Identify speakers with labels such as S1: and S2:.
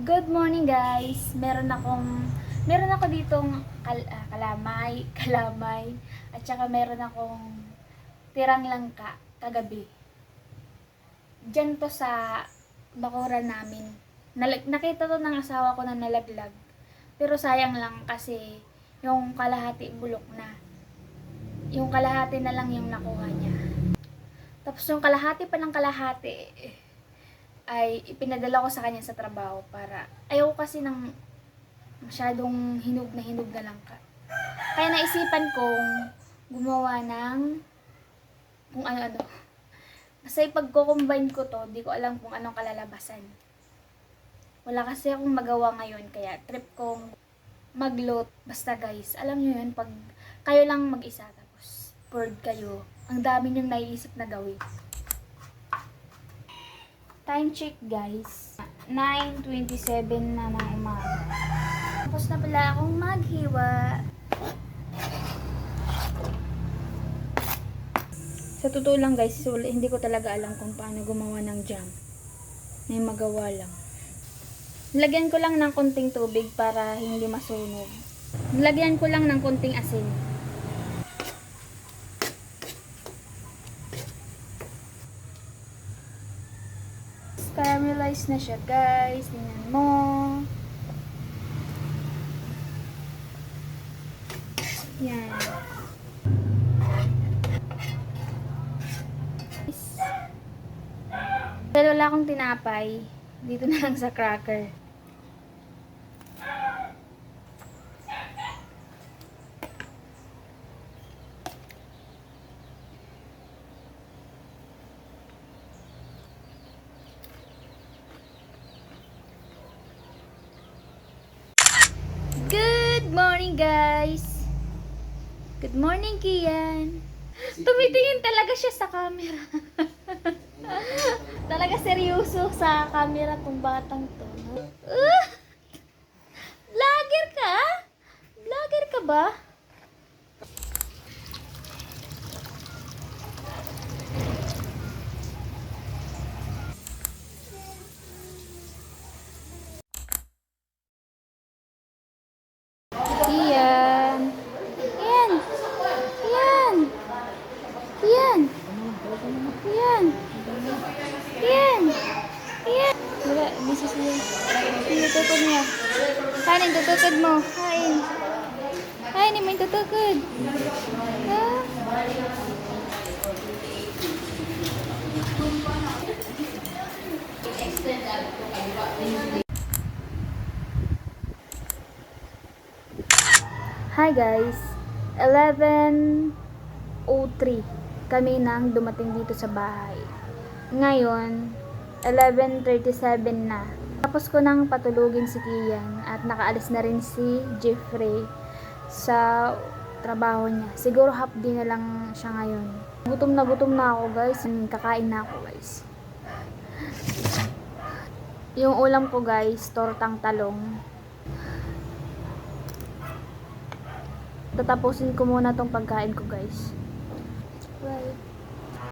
S1: Good morning guys. Meron ako ditong kalamay at saka meron akong tirang langka kagabi. Diyan to sa bakuran namin. Nakita to ng asawa ko na nalaglag. Pero sayang lang kasi yung kalahati bulok na. Yung kalahati na lang yung nakuha niya. Tapos yung kalahati pa ng kalahati ay ipinadala ko sa kanya sa trabaho para ayaw kasi ng masyadong hinog na langka. Kaya naisipan kong gumawa ng kung ano-ano. Kasi pagko-combine ko to, di ko alam kung anong kalalabasan. Wala kasi akong magawa ngayon, kaya trip kong mag-load. Basta guys, alam nyo yun, pag kayo lang mag-isa, tapos bored kayo, ang dami nyong naiisip na gawin. Time check guys, 9:27 na ng umaga. Tapos na pala akong maghiwa. Sa totoo lang guys, hindi ko talaga alam kung paano gumawa ng jam. May magawa lang. Lagyan ko lang ng konting tubig para hindi masunog. Lagyan ko lang ng konting asin. Caramelize na siya guys. Tingnan mo. Yan. Dahil wala akong tinapay, dito na lang sa cracker. Good morning guys! Good morning Kian! Tumitingin talaga siya sa camera. Talaga seryoso sa camera tong batang to. Vlogger ka? Vlogger ka ba? Iyan. Iyan. Iyan. Iyan. Iyan. Iyan. Iyan. Wala, busy siya. Tutukod niya. Kanin, tutukod mo. Kain. Kain, may tutukod. Ha? Hi guys, 11:03 kami nang dumating dito sa bahay. Ngayon, 11:37 na. Tapos ko nang patulugin si Kian at nakaalis na rin si Jeffrey sa trabaho niya. Siguro half day na lang siya ngayon. Gutom na ako guys, kakain na ako guys. Yung ulam ko guys, tortang talong. Tatapusin ko muna tong pagkain ko guys. Bye.